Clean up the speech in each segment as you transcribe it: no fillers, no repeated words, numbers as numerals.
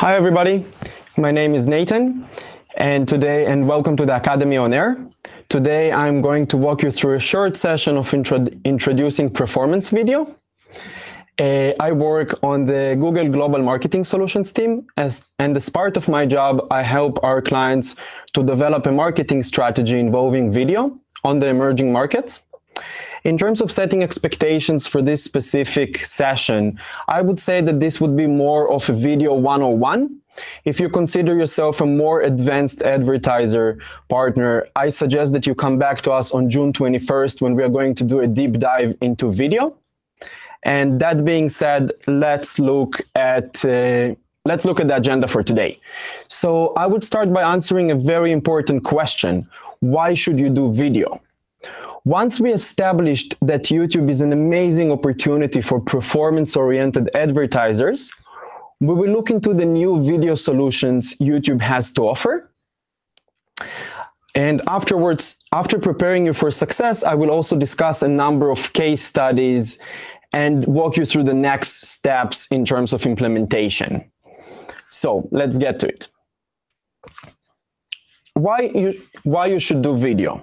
Hi everybody, my name is Nathan and welcome to the Academy on Air. Today I'm going to walk you through a short session of introducing performance video. I work on the Google Global Marketing Solutions team and as part of my job I help our clients to develop a marketing strategy involving video on the emerging markets. In terms of setting expectations for this specific session, I would say that this would be more of a video 101. If you consider yourself a more advanced advertiser partner, I suggest that you come back to us on June 21st when we are going to do a deep dive into video. And that being said, let's look at the agenda for today. So I would start by answering a very important question. Why should you do video? Once we established that YouTube is an amazing opportunity for performance-oriented advertisers, we will look into the new video solutions YouTube has to offer. And afterwards, after preparing you for success, I will also discuss a number of case studies and walk you through the next steps in terms of implementation. So let's get to it. Why you should do video?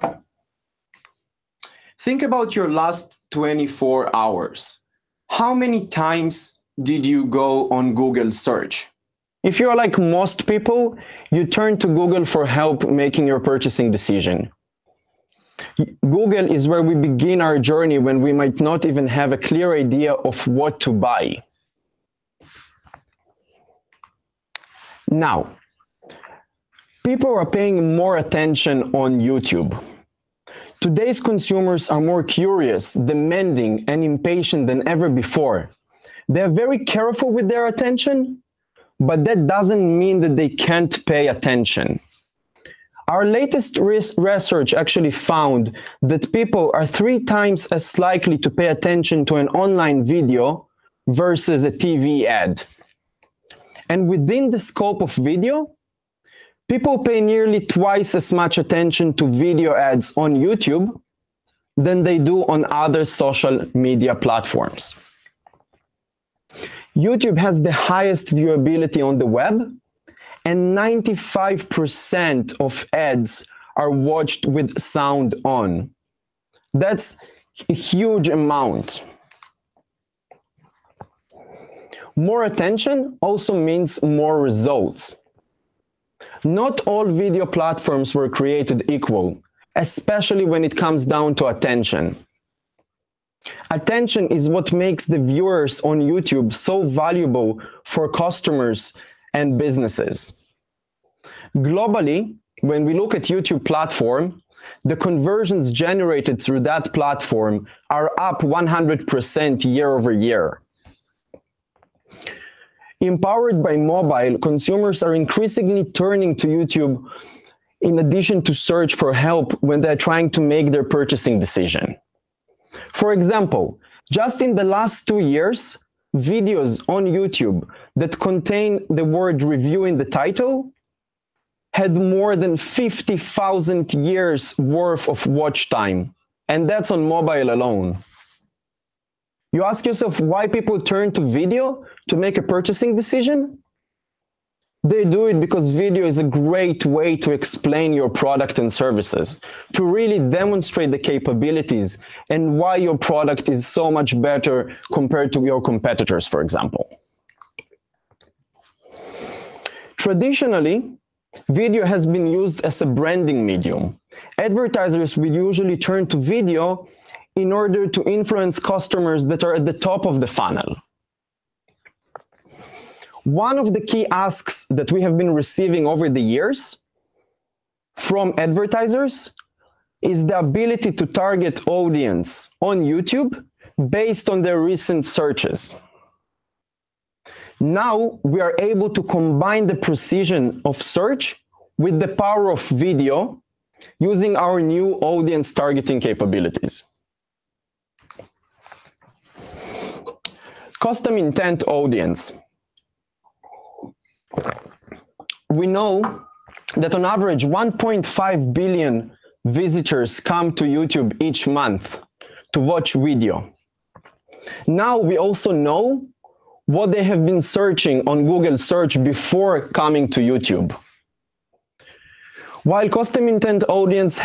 Think about your last 24 hours. How many times did you go on Google search? If you're like most people, you turn to Google for help making your purchasing decision. Google is where we begin our journey when we might not even have a clear idea of what to buy. Now, people are paying more attention on YouTube. Today's consumers are more curious, demanding, and impatient than ever before. They're very careful with their attention, but that doesn't mean that they can't pay attention. Our latest research actually found that people are 3 times as likely to pay attention to an online video versus a TV ad. And within the scope of video, people pay nearly twice as much attention to video ads on YouTube than they do on other social media platforms. YouTube has the highest viewability on the web, and 95% of ads are watched with sound on. That's a huge amount. More attention also means more results. Not all video platforms were created equal, especially when it comes down to attention. Attention is what makes the viewers on YouTube so valuable for customers and businesses. Globally, when we look at YouTube platform, the conversions generated through that platform are up 100% year over year. Empowered by mobile, consumers are increasingly turning to YouTube in addition to search for help when they're trying to make their purchasing decision. For example, just in the last 2 years, videos on YouTube that contain the word review in the title had more than 50,000 years worth of watch time, and that's on mobile alone. You ask yourself why people turn to video to make a purchasing decision? They do it because video is a great way to explain your product and services, to really demonstrate the capabilities and why your product is so much better compared to your competitors, for example. Traditionally, video has been used as a branding medium. Advertisers will usually turn to video in order to influence customers that are at the top of the funnel. One of the key asks that we have been receiving over the years from advertisers is the ability to target audience on YouTube based on their recent searches. Now we are able to combine the precision of search with the power of video using our new audience targeting capabilities. Custom intent audience. We know that on average 1.5 billion visitors come to YouTube each month to watch video. Now we also know what they have been searching on Google search before coming to YouTube. While custom intent audience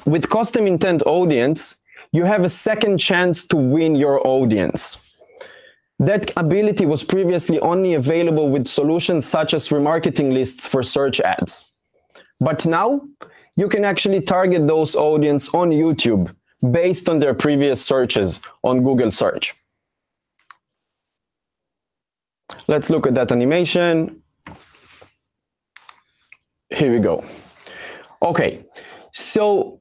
with custom intent audience, you have a second chance to win your audience. That ability was previously only available with solutions such as remarketing lists for search ads. But now, you can actually target those audience on YouTube based on their previous searches on Google search. Let's look at that animation. Here we go. Okay, so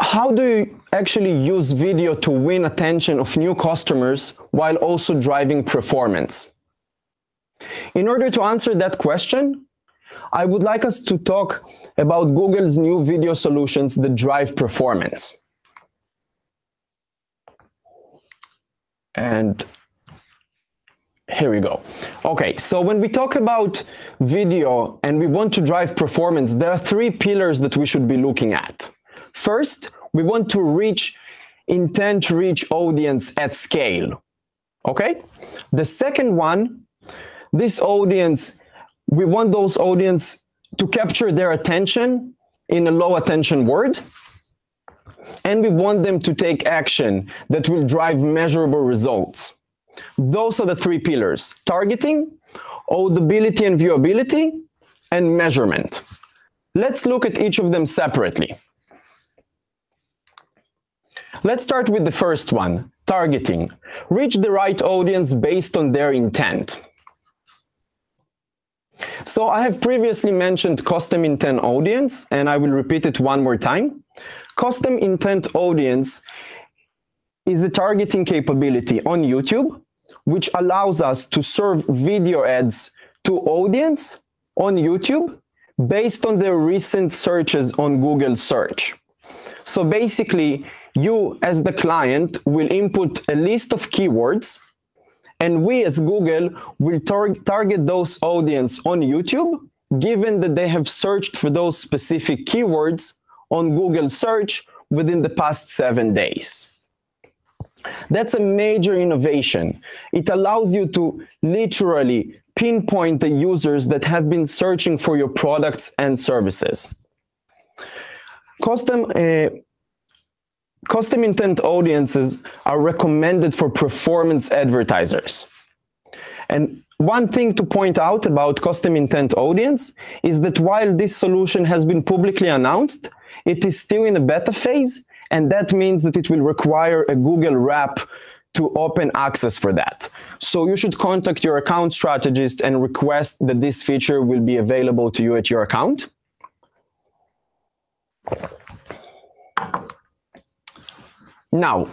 how do you actually use video to win attention of new customers while also driving performance? In order to answer that question, I would like us to talk about Google's new video solutions that drive performance. And here we go. Okay, so when we talk about video and we want to drive performance, there are three pillars that we should be looking at. First, we want to reach intent-rich audience at scale. Okay? The second one, this audience, we want those audience to capture their attention in a low attention word. And we want them to take action that will drive measurable results. Those are the three pillars: targeting, audibility and viewability, and measurement. Let's look at each of them separately. Let's start with the first one, targeting. Reach the right audience based on their intent. So I have previously mentioned custom intent audience, and I will repeat it one more time. Custom intent audience is a targeting capability on YouTube, which allows us to serve video ads to audience on YouTube based on their recent searches on Google search. So basically, you as the client will input a list of keywords, and we as Google will target those audience on YouTube, given that they have searched for those specific keywords on Google search within the past 7 days. That's a major innovation. It allows you to literally pinpoint the users that have been searching for your products and services. Custom intent audiences are recommended for performance advertisers. And one thing to point out about custom intent audience is that while this solution has been publicly announced, it is still in a beta phase, and that means that it will require a Google wrap to open access for that. So you should contact your account strategist and request that this feature will be available to you at your account. Now,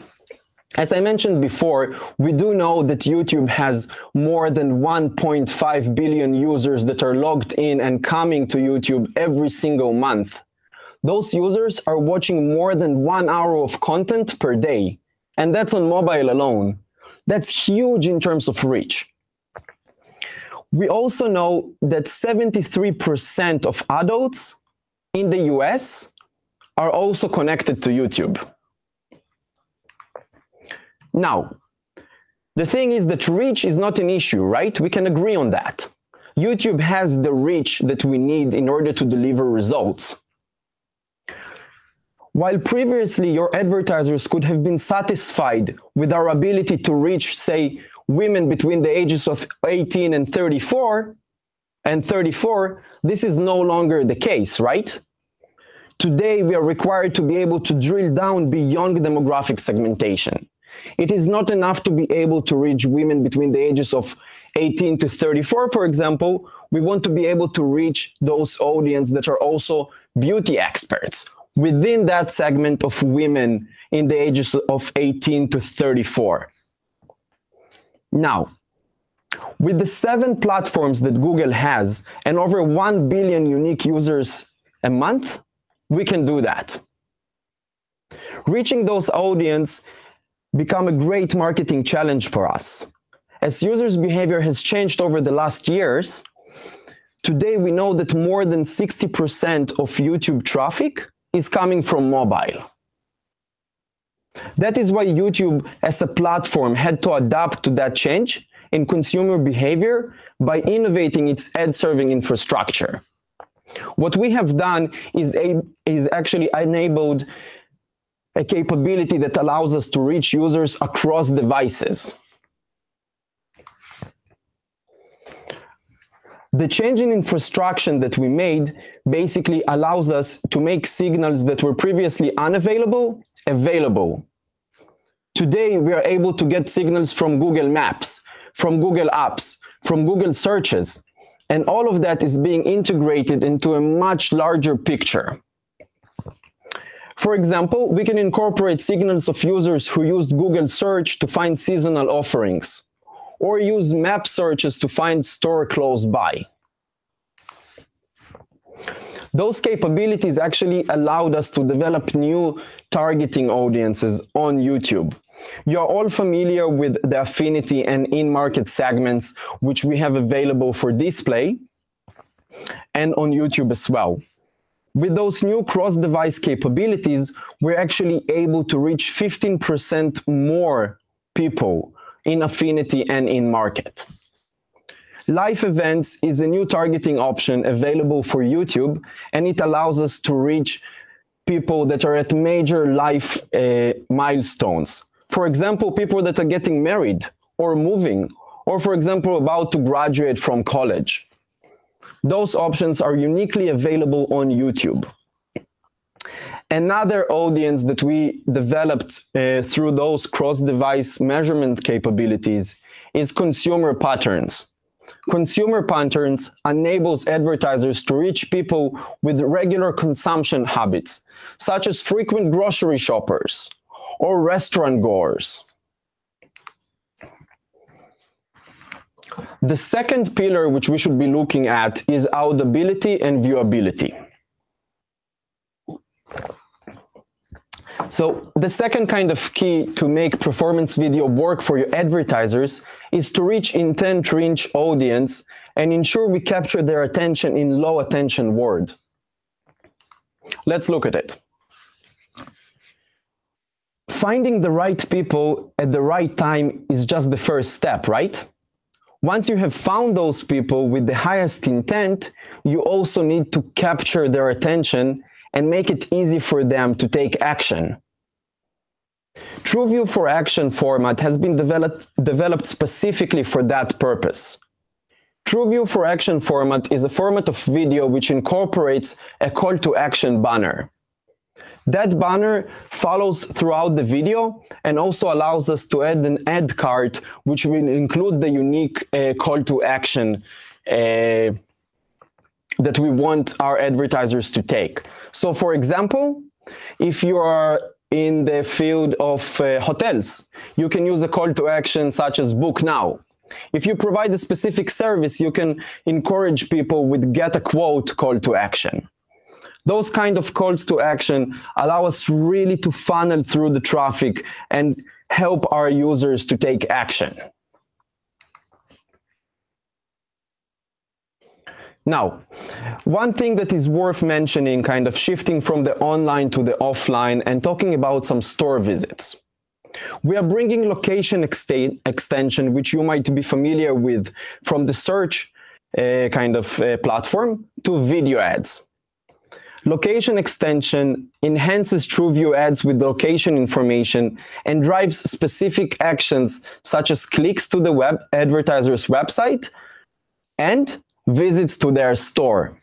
as I mentioned before, we do know that YouTube has more than 1.5 billion users that are logged in and coming to YouTube every single month. Those users are watching more than 1 hour of content per day, and that's on mobile alone. That's huge in terms of reach. We also know that 73% of adults in the US are also connected to YouTube. Now, the thing is that reach is not an issue, right? We can agree on that. YouTube has the reach that we need in order to deliver results. While previously your advertisers could have been satisfied with our ability to reach, say, women between the ages of 18 and 34, this is no longer the case, right? Today, we are required to be able to drill down beyond demographic segmentation. It is not enough to be able to reach women between the ages of 18 to 34, for example. We want to be able to reach those audience that are also beauty experts within that segment of women in the ages of 18 to 34. Now, with the 7 platforms that Google has and over 1 billion unique users a month, we can do that. Reaching those audience become a great marketing challenge for us. As users' behavior has changed over the last years, today we know that more than 60% of YouTube traffic is coming from mobile. That is why YouTube as a platform had to adapt to that change in consumer behavior by innovating its ad serving infrastructure. What we have done is actually enabled a capability that allows us to reach users across devices. The change in infrastructure that we made basically allows us to make signals that were previously unavailable, available. Today, we are able to get signals from Google Maps, from Google Apps, from Google searches, and all of that is being integrated into a much larger picture. For example, we can incorporate signals of users who used Google search to find seasonal offerings, or use map searches to find store close by. Those capabilities actually allowed us to develop new targeting audiences on YouTube. You are all familiar with the affinity and in-market segments, which we have available for display and on YouTube as well. With those new cross-device capabilities, we're actually able to reach 15% more people in affinity and in market. Live events is a new targeting option available for YouTube, and it allows us to reach people that are at major life milestones. For example, people that are getting married or moving, or for example, about to graduate from college. Those options are uniquely available on YouTube. Another audience that we developed through those cross-device measurement capabilities is consumer patterns. Consumer patterns enables advertisers to reach people with regular consumption habits, such as frequent grocery shoppers or restaurant goers. The second pillar which we should be looking at is audibility and viewability. So the second kind of key to make performance video work for your advertisers is to reach intent-rich audience and ensure we capture their attention in low attention word. Let's look at it. Finding the right people at the right time is just the first step, right? Once you have found those people with the highest intent, you also need to capture their attention and make it easy for them to take action. TrueView for Action format has been developed specifically for that purpose. TrueView for Action format is a format of video which incorporates a call to action banner. That banner follows throughout the video and also allows us to add an ad card which will include the unique call to action that we want our advertisers to take. So for example, if you are in the field of hotels, you can use a call to action such as book now. If you provide a specific service, you can encourage people with get a quote call to action. Those kind of calls to action allow us really to funnel through the traffic and help our users to take action. Now, one thing that is worth mentioning, kind of shifting from the online to the offline and talking about some store visits. We are bringing location extension, which you might be familiar with from the search platform, to video ads. Location extension enhances TrueView ads with location information and drives specific actions such as clicks to the advertiser's website and visits to their store.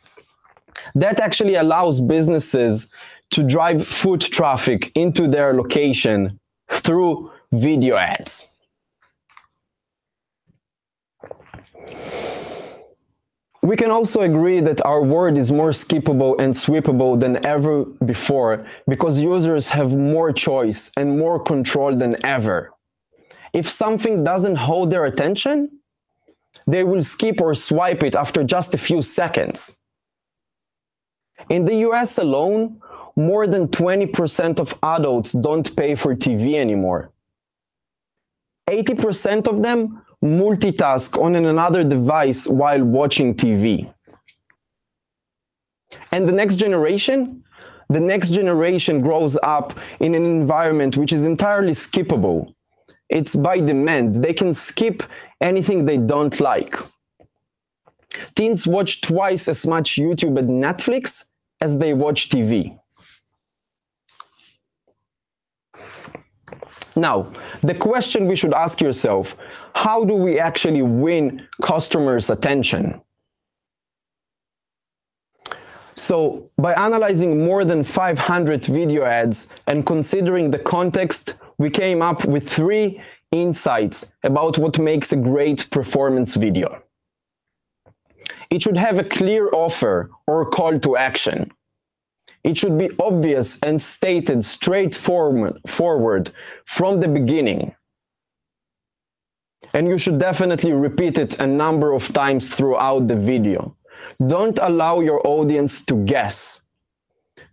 That actually allows businesses to drive foot traffic into their location through video ads. We can also agree that our world is more skippable and sweepable than ever before because users have more choice and more control than ever. If something doesn't hold their attention, they will skip or swipe it after just a few seconds. In the US alone, more than 20% of adults don't pay for TV anymore. 80% of them multitask on another device while watching TV. And the next generation, the next generation grows up in an environment which is entirely skippable. It's by demand. They can skip anything they don't like. Teens watch twice as much YouTube and Netflix as they watch TV. Now, the question we should ask yourself, how do we actually win customers' attention? So, by analyzing more than 500 video ads and considering the context, we came up with 3 insights about what makes a great performance video. It should have a clear offer or call to action. It should be obvious and stated straightforward from the beginning. And you should definitely repeat it a number of times throughout the video. Don't allow your audience to guess.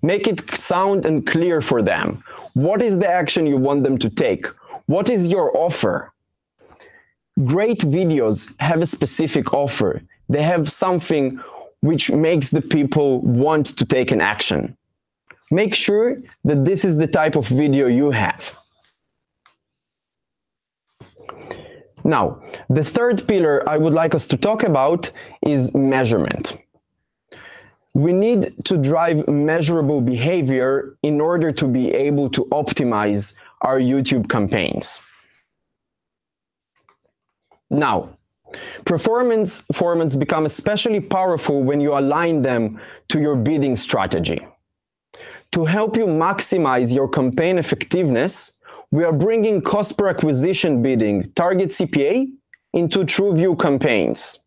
Make it sound and clear for them. What is the action you want them to take? What is your offer? Great videos have a specific offer. They have something which makes the people want to take an action. Make sure that this is the type of video you have. Now, the third pillar I would like us to talk about is measurement. We need to drive measurable behavior in order to be able to optimize our YouTube campaigns. Now, performance formats become especially powerful when you align them to your bidding strategy. To help you maximize your campaign effectiveness, we are bringing cost per acquisition bidding, target CPA, into TrueView campaigns.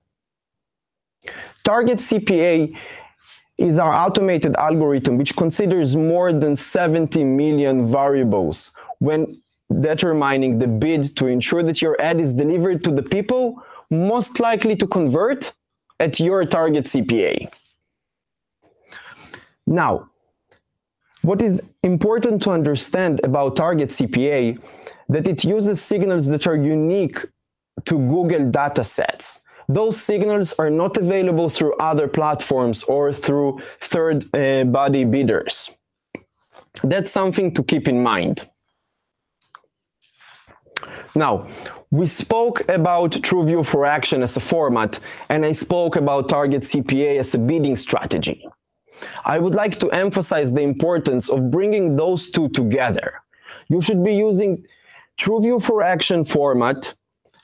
Target CPA is our automated algorithm which considers more than 70 million variables when determining the bid to ensure that your ad is delivered to the people most likely to convert at your target CPA. Now, what is important to understand about target CPA, that it uses signals that are unique to Google data sets. Those signals are not available through other platforms or through third-party bidders. That's something to keep in mind. Now, we spoke about TrueView for Action as a format, and I spoke about target CPA as a bidding strategy. I would like to emphasize the importance of bringing those two together. You should be using TrueView for Action format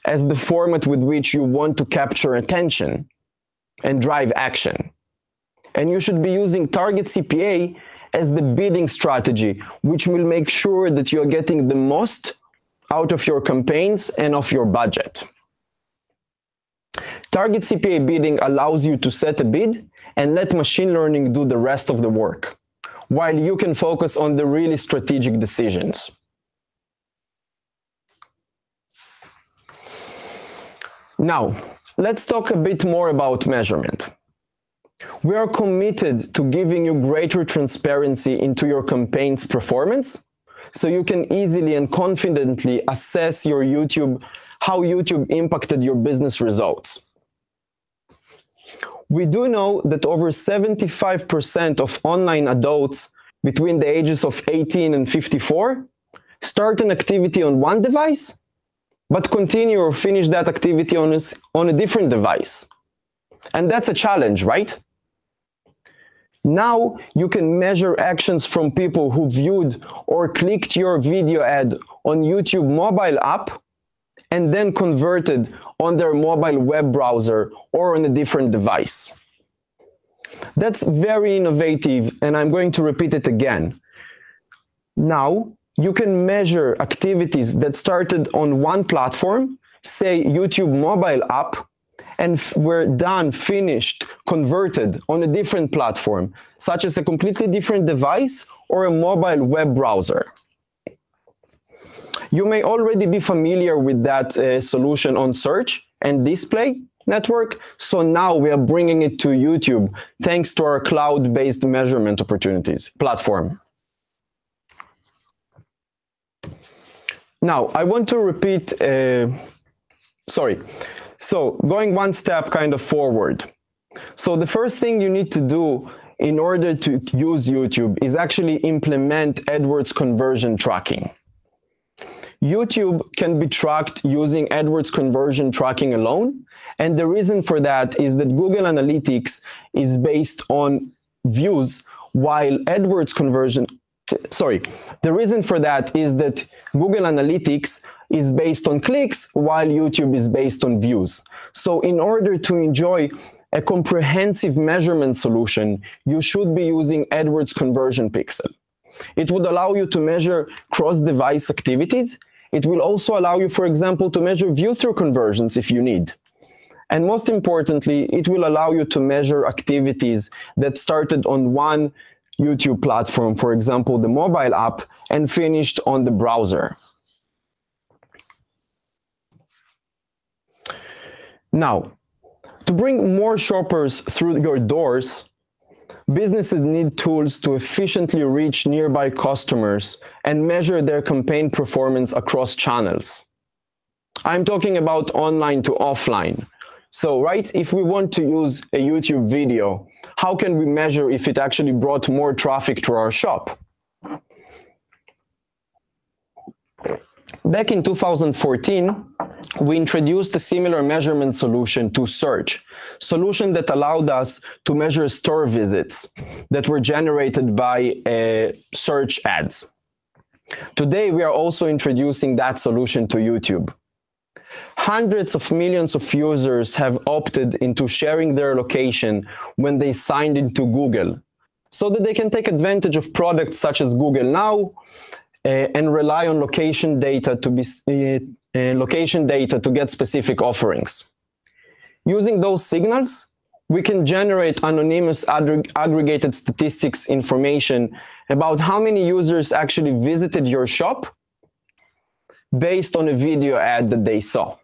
as the format with which you want to capture attention and drive action. And you should be using target CPA as the bidding strategy, which will make sure that you are getting the most out of your campaigns and of your budget. Target CPA bidding allows you to set a bid and let machine learning do the rest of the work, while you can focus on the really strategic decisions. Now, let's talk a bit more about measurement. We are committed to giving you greater transparency into your campaign's performance, so you can easily and confidently assess your how YouTube impacted your business results. We do know that over 75% of online adults between the ages of 18 and 54 start an activity on one device, but continue or finish that activity on a different device. And that's a challenge, right? Now you can measure actions from people who viewed or clicked your video ad on YouTube mobile app and then converted on their mobile web browser or on a different device. That's very innovative, and I'm going to repeat it again. Now, you can measure activities that started on one platform, say YouTube mobile app, and were done, finished, converted on a different platform, such as a completely different device or a mobile web browser. You may already be familiar with that solution on search and display network, so now we are bringing it to YouTube thanks to our cloud-based measurement platform. Now, I want to repeat, So going one step kind of forward. So the first thing you need to do in order to use YouTube is actually implement AdWords conversion tracking. YouTube can be tracked using AdWords conversion tracking alone, and the reason for that is that Google Analytics is based on views, while the reason for that is that Google Analytics is based on clicks, while YouTube is based on views. So in order to enjoy a comprehensive measurement solution, you should be using AdWords Conversion Pixel. It would allow you to measure cross-device activities. It will also allow you, for example, to measure view-through conversions if you need. And most importantly, it will allow you to measure activities that started on one YouTube platform, for example, the mobile app, and finished on the browser. Now, to bring more shoppers through your doors, businesses need tools to efficiently reach nearby customers and measure their campaign performance across channels. I'm talking about online to offline. So, right, if we want to use a YouTube video, how can we measure if it actually brought more traffic to our shop? Back in 2014, we introduced a similar measurement solution to search, solution that allowed us to measure store visits that were generated by search ads. Today, we are also introducing that solution to YouTube. Hundreds of millions of users have opted into sharing their location when they signed into Google, so that they can take advantage of products such as Google Now and rely on location data to get specific offerings. Using those signals, we can generate anonymous aggregated statistics information about how many users actually visited your shop based on a video ad that they saw.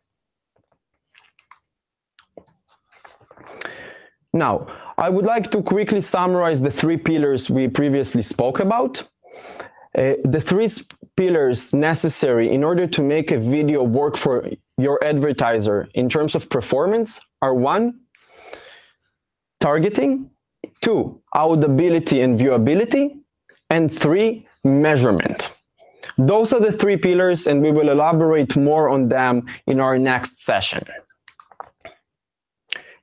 Now, I would like to quickly summarize the three pillars we previously spoke about. The three pillars necessary in order to make a video work for your advertiser in terms of performance are: 1, targeting; 2, audibility and viewability; and 3, measurement. Those are the three pillars, and we will elaborate more on them in our next session.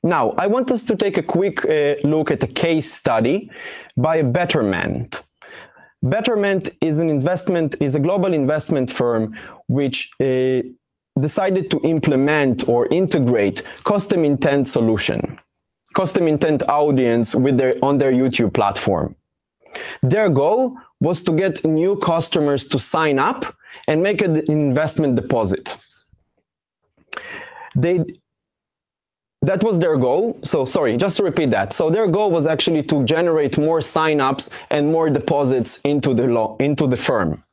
Now, I want us to take a quick look at a case study by Betterment. Betterment is a global investment firm which decided to implement or integrate custom intent solution, custom intent audience on their YouTube platform. Their goal was to get new customers to sign up and make an investment deposit. That was their goal. So sorry, just to repeat that. So their goal was actually to generate more sign-ups and more deposits into the firm.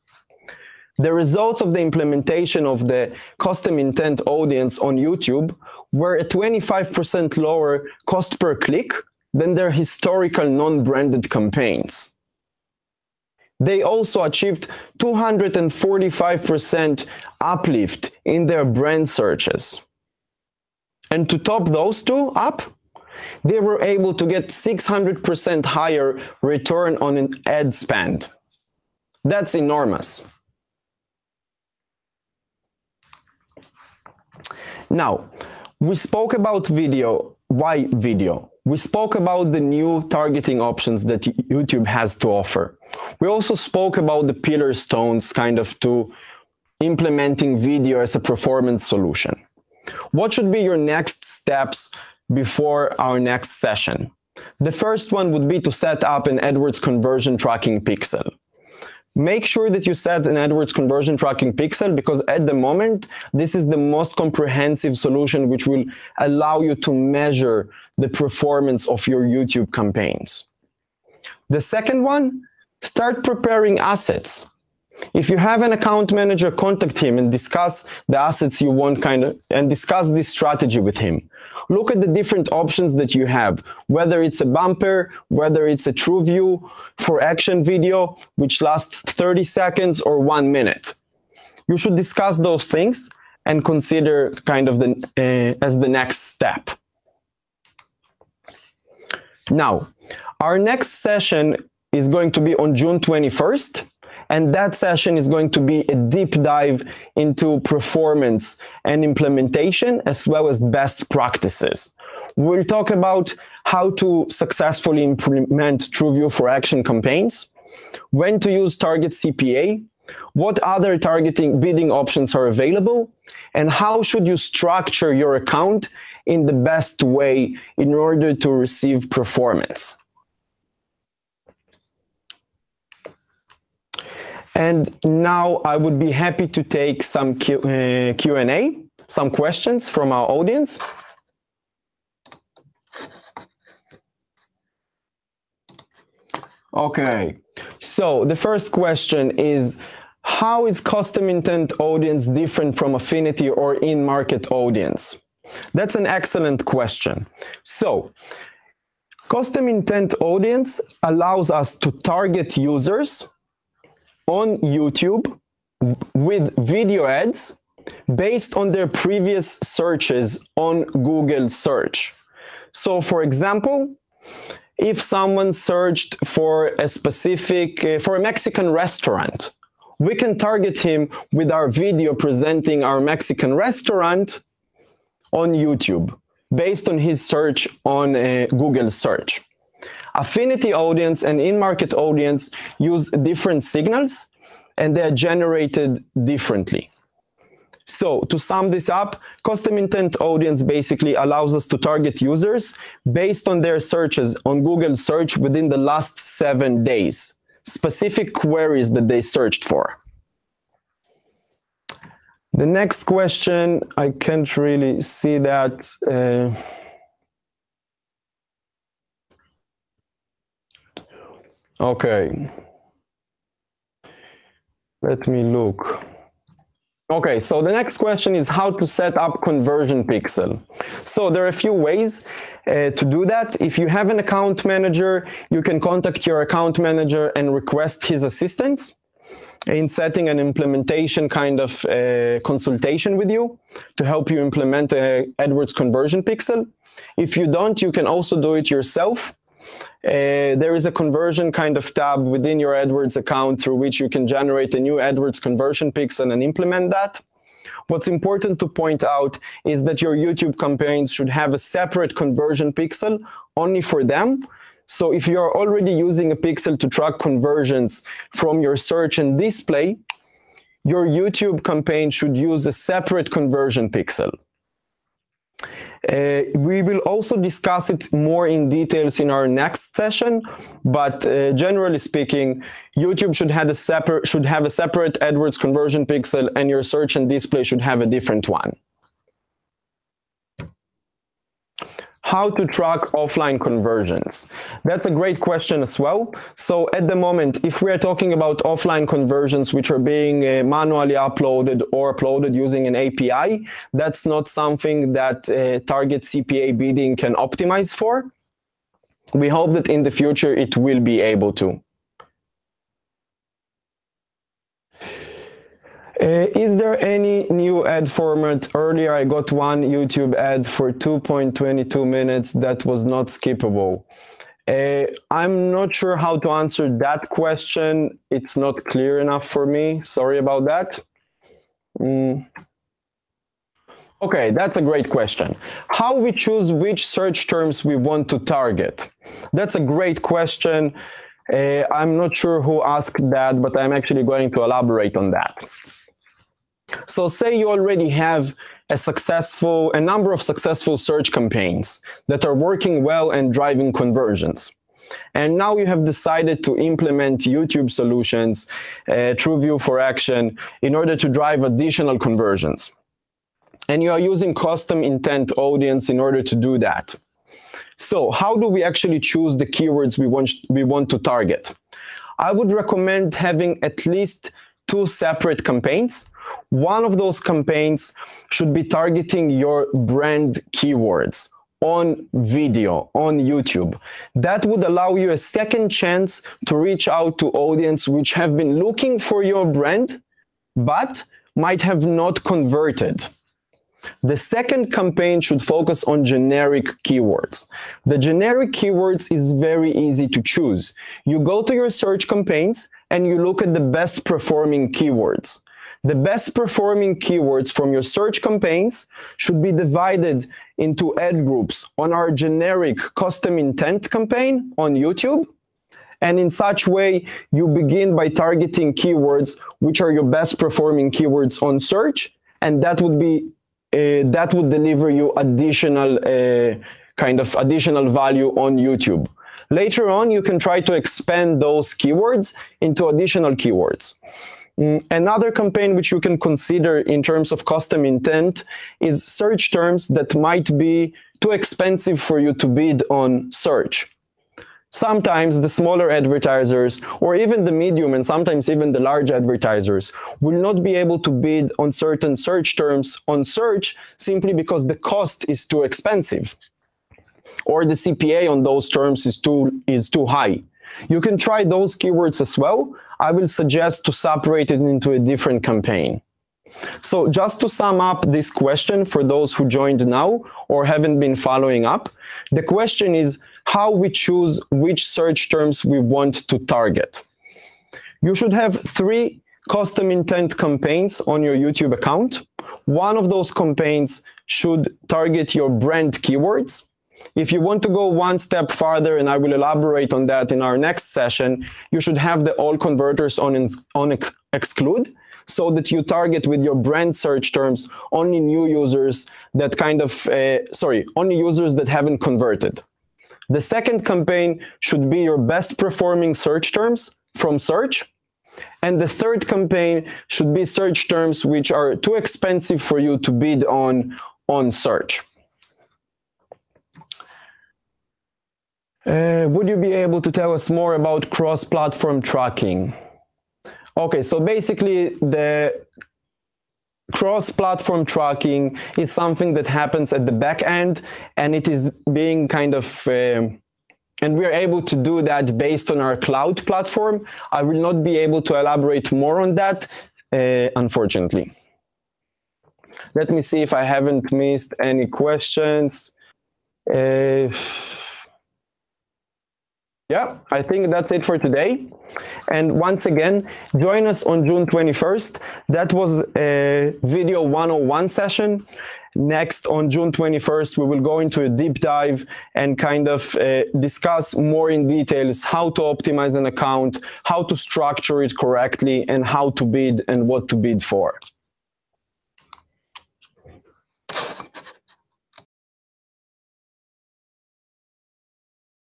The results of the implementation of the custom intent audience on YouTube were a 25% lower cost per click than their historical non-branded campaigns. They also achieved 245% uplift in their brand searches. And to top those two up, they were able to get 600% higher return on an ad spend. That's enormous. Now, we spoke about video. Why video? We spoke about the new targeting options that YouTube has to offer. We also spoke about the pillar stones kind of to implementing video as a performance solution. What should be your next steps before our next session? The first one would be to set up an AdWords conversion tracking pixel. Make sure that you set an AdWords conversion tracking pixel, because at the moment, this is the most comprehensive solution which will allow you to measure the performance of your YouTube campaigns. The second one, start preparing assets. If you have an account manager, contact him and discuss the assets you want and discuss this strategy with him. Look at the different options that you have, whether it's a bumper, whether it's a true view for action video, which lasts 30 seconds or 1 minute. You should discuss those things and consider kind of as the next step. Now, our next session is going to be on June 21st, and that session is going to be a deep dive into performance and implementation, as well as best practices. We'll talk about how to successfully implement TrueView for Action campaigns, when to use target CPA, what other targeting bidding options are available, and how should you structure your account in the best way in order to receive performance. And now I would be happy to take some Q&A, some questions from our audience. Okay, so the first question is, how is custom intent audience different from affinity or in-market audience? That's an excellent question. So, custom intent audience allows us to target users on YouTube with video ads based on their previous searches on Google search. So, for example, if someone searched for a specific, for a Mexican restaurant, we can target him with our video presenting our Mexican restaurant on YouTube, based on his search on Google search. Affinity audience and in-market audience use different signals, and they are generated differently. So, to sum this up, custom intent audience basically allows us to target users based on their searches on Google search within the last 7 days, specific queries that they searched for. The next question, I can't really see that. Okay. Let me look. Okay, so the next question is how to set up conversion pixel. So there are a few ways to do that. If you have an account manager, you can contact your account manager and request his assistance in setting an implementation kind of consultation with you to help you implement a AdWords conversion pixel. If you don't, you can also do it yourself. There is a conversion kind of tab within your AdWords account through which you can generate a new AdWords conversion pixel and implement that. What's important to point out is that your YouTube campaigns should have a separate conversion pixel only for them. So if you're already using a pixel to track conversions from your search and display, your YouTube campaign should use a separate conversion pixel. We will also discuss it more in details in our next session, but generally speaking, YouTube should have a separate AdWords conversion pixel, and your search and display should have a different one. How to track offline conversions? That's a great question as well. So at the moment, if we are talking about offline conversions which are being manually uploaded or uploaded using an API, that's not something that target CPA bidding can optimize for. We hope that in the future it will be able to. Is there any new ad format? Earlier I got one YouTube ad for 2.22 minutes that was not skippable. I'm not sure how to answer that question. It's not clear enough for me. Sorry about that. Okay, that's a great question. How we choose which search terms we want to target? That's a great question. I'm not sure who asked that, but I'm actually going to elaborate on that. So say you already have a number of successful search campaigns that are working well and driving conversions. And now you have decided to implement YouTube solutions, TrueView for Action, in order to drive additional conversions. And you are using custom intent audience in order to do that. So how do we actually choose the keywords we want to target? I would recommend having at least 2 separate campaigns. One of those campaigns should be targeting your brand keywords on video, on YouTube. That would allow you a second chance to reach out to audience which have been looking for your brand, but might have not converted. The second campaign should focus on generic keywords. The generic keywords is very easy to choose. You go to your search campaigns and you look at the best performing keywords. The best performing keywords from your search campaigns should be divided into ad groups on our generic custom intent campaign on YouTube. And in such way, you begin by targeting keywords which are your best performing keywords on search, and that would deliver you additional additional value on YouTube. Later on, you can try to expand those keywords into additional keywords. Another campaign which you can consider in terms of custom intent is search terms that might be too expensive for you to bid on search. Sometimes the smaller advertisers, or even the medium and sometimes even the large advertisers, will not be able to bid on certain search terms on search simply because the cost is too expensive, or the CPA on those terms is too high. You can try those keywords as well. I will suggest to separate it into a different campaign. So just to sum up this question for those who joined now or haven't been following up, the question is how we choose which search terms we want to target. You should have 3 custom intent campaigns on your YouTube account. One of those campaigns should target your brand keywords. If you want to go one step farther, and I will elaborate on that in our next session, you should have the all converters on exclude, so that you target with your brand search terms only new users that only users that haven't converted. The second campaign should be your best performing search terms from search. And the third campaign should be search terms which are too expensive for you to bid on search. Would you be able to tell us more about cross-platform tracking? Okay, so basically the cross-platform tracking is something that happens at the back end, and it is being and we're able to do that based on our cloud platform. I will not be able to elaborate more on that, unfortunately. Let me see if I haven't missed any questions. Yeah, I think that's it for today. And once again, join us on June 21st. That was a video 101 session. Next, on June 21st, we will go into a deep dive and discuss more in details how to optimize an account, how to structure it correctly, and how to bid and what to bid for.